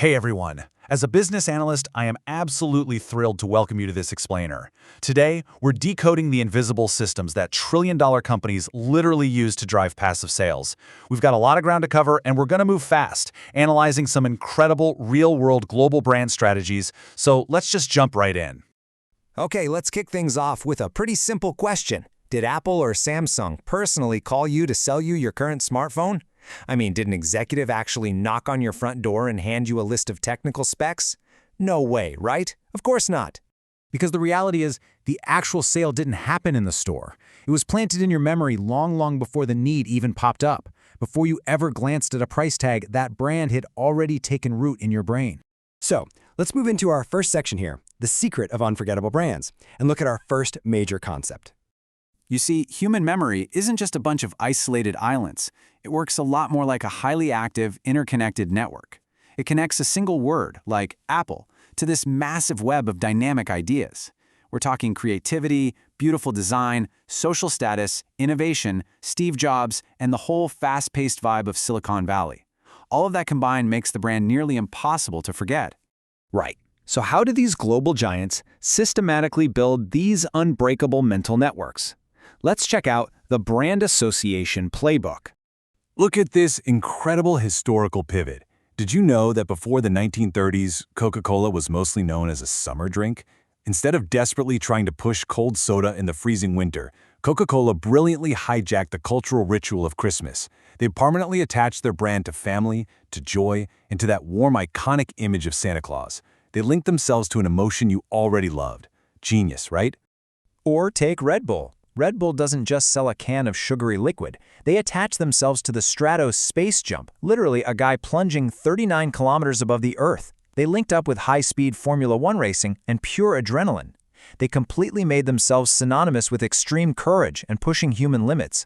Hey everyone! As a business analyst, I am absolutely thrilled to welcome you to this explainer. Today, we're decoding the invisible systems that trillion-dollar companies literally use to drive passive sales. We've got a lot of ground to cover, and we're going to move fast, analyzing some incredible real-world global brand strategies, so let's just jump right in. Okay, let's kick things off with a pretty simple question. Did Apple or Samsung personally call you to sell you your current smartphone? I mean, did an executive actually knock on your front door and hand you a list of technical specs? No way, right? Of course not. Because the reality is, the actual sale didn't happen in the store. It was planted in your memory long before the need even popped up. Before you ever glanced at a price tag, that brand had already taken root in your brain. So, let's move into our first section here, the secret of unforgettable brands, and look at our first major concept. You see, human memory isn't just a bunch of isolated islands. It works a lot more like a highly active, interconnected network. It connects a single word, like Apple, to this massive web of dynamic ideas. We're talking creativity, beautiful design, social status, innovation, Steve Jobs, and the whole fast-paced vibe of Silicon Valley. All of that combined makes the brand nearly impossible to forget. Right. So how do these global giants systematically build these unbreakable mental networks? Let's check out the Brand Association Playbook. Look at this incredible historical pivot. Did you know that before the 1930s, Coca-Cola was mostly known as a summer drink? Instead of desperately trying to push cold soda in the freezing winter, Coca-Cola brilliantly hijacked the cultural ritual of Christmas. They permanently attached their brand to family, to joy, and to that warm, iconic image of Santa Claus. They linked themselves to an emotion you already loved. Genius, right? Or take Red Bull. Red Bull doesn't just sell a can of sugary liquid. They attach themselves to the Stratos space jump, literally a guy plunging 39 kilometers above the Earth. They linked up with high-speed Formula One racing and pure adrenaline. They completely made themselves synonymous with extreme courage and pushing human limits.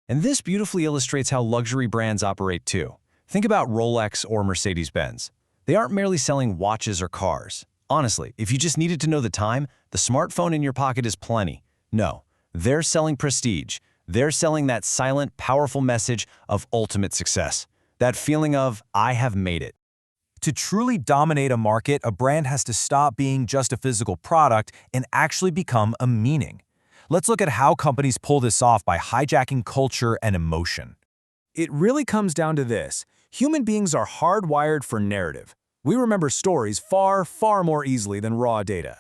And this beautifully illustrates how luxury brands operate too. Think about Rolex or Mercedes-Benz. They aren't merely selling watches or cars. Honestly, if you just needed to know the time, the smartphone in your pocket is plenty. No. They're selling prestige. They're selling that silent, powerful message of ultimate success. That feeling of, I have made it. To truly dominate a market, a brand has to stop being just a physical product and actually become a meaning. Let's look at how companies pull this off by hijacking culture and emotion. It really comes down to this. Human beings are hardwired for narrative. We remember stories far more easily than raw data.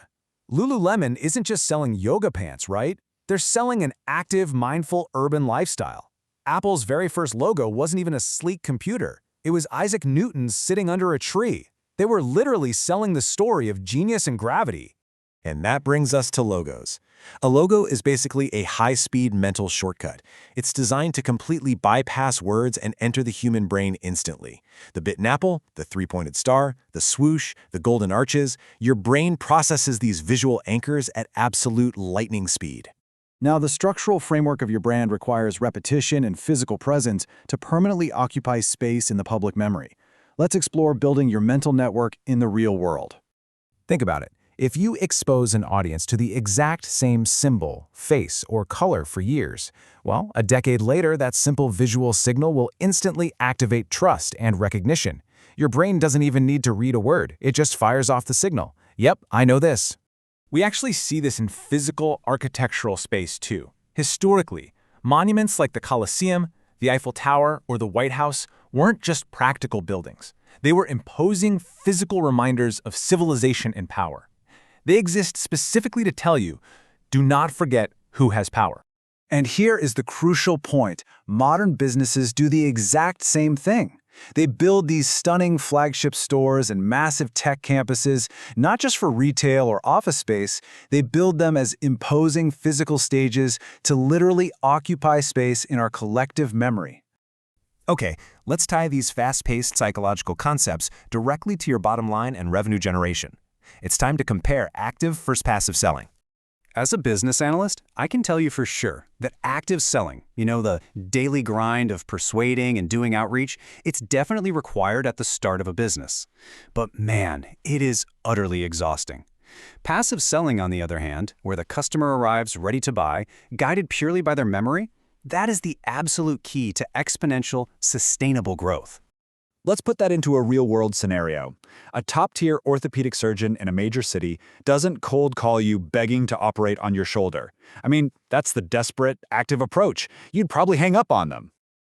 Lululemon isn't just selling yoga pants, right? They're selling an active, mindful, urban lifestyle. Apple's very first logo wasn't even a sleek computer. It was Isaac Newton's sitting under a tree. They were literally selling the story of genius and gravity. And that brings us to logos. A logo is basically a high-speed mental shortcut. It's designed to completely bypass words and enter the human brain instantly. The bitten apple, the three-pointed star, the swoosh, the golden arches, your brain processes these visual anchors at absolute lightning speed. Now, the structural framework of your brand requires repetition and physical presence to permanently occupy space in the public memory. Let's explore building your mental network in the real world. Think about it. If you expose an audience to the exact same symbol, face, or color for years, well, a decade later, that simple visual signal will instantly activate trust and recognition. Your brain doesn't even need to read a word. It just fires off the signal. Yep, I know this. We actually see this in physical architectural space too. Historically, monuments like the Colosseum, the Eiffel Tower, or the White House weren't just practical buildings. They were imposing physical reminders of civilization and power. They exist specifically to tell you, do not forget who has power. And here is the crucial point. Modern businesses do the exact same thing. They build these stunning flagship stores and massive tech campuses, not just for retail or office space. They build them as imposing physical stages to literally occupy space in our collective memory. Okay, let's tie these fast-paced psychological concepts directly to your bottom line and revenue generation. It's time to compare active versus passive selling. As a business analyst, I can tell you for sure that active selling, the daily grind of persuading and doing outreach, it's definitely required at the start of a business. But man, it is utterly exhausting. Passive selling, on the other hand, where the customer arrives ready to buy, guided purely by their memory, that is the absolute key to exponential, sustainable growth. Let's put that into a real-world scenario. A top-tier orthopedic surgeon in a major city doesn't cold call you begging to operate on your shoulder. I mean, that's the desperate, active approach. You'd probably hang up on them.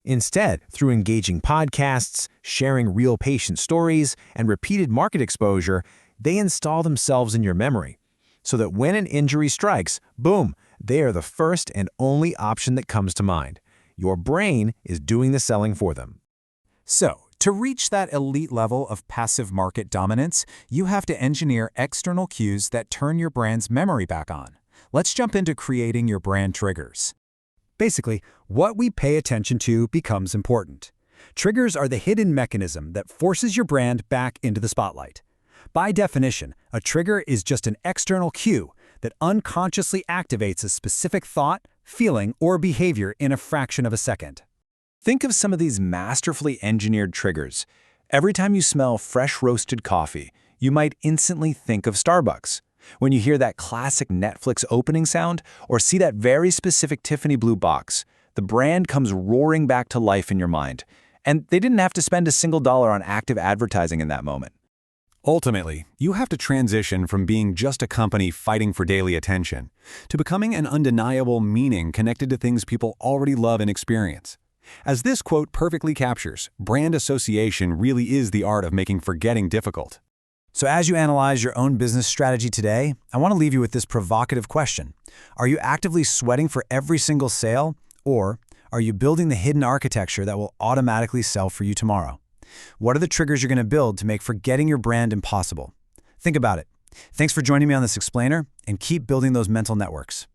Instead, through engaging podcasts, sharing real patient stories, and repeated market exposure, they install themselves in your memory, so that when an injury strikes, boom, they are the first and only option that comes to mind. Your brain is doing the selling for them. So, to reach that elite level of passive market dominance, you have to engineer external cues that turn your brand's memory back on. Let's jump into creating your brand triggers. Basically, what we pay attention to becomes important. Triggers are the hidden mechanism that forces your brand back into the spotlight. By definition, a trigger is just an external cue that unconsciously activates a specific thought, feeling, or behavior in a fraction of a second. Think of some of these masterfully engineered triggers. Every time you smell fresh roasted coffee, you might instantly think of Starbucks. When you hear that classic Netflix opening sound or see that very specific Tiffany blue box, the brand comes roaring back to life in your mind. And they didn't have to spend a single dollar on active advertising in that moment. Ultimately, you have to transition from being just a company fighting for daily attention to becoming an undeniable meaning connected to things people already love and experience. As this quote perfectly captures, brand association really is the art of making forgetting difficult. So as you analyze your own business strategy today, I want to leave you with this provocative question. Are you actively sweating for every single sale, or are you building the hidden architecture that will automatically sell for you tomorrow? What are the triggers you're going to build to make forgetting your brand impossible? Think about it. Thanks for joining me on this explainer, and keep building those mental networks.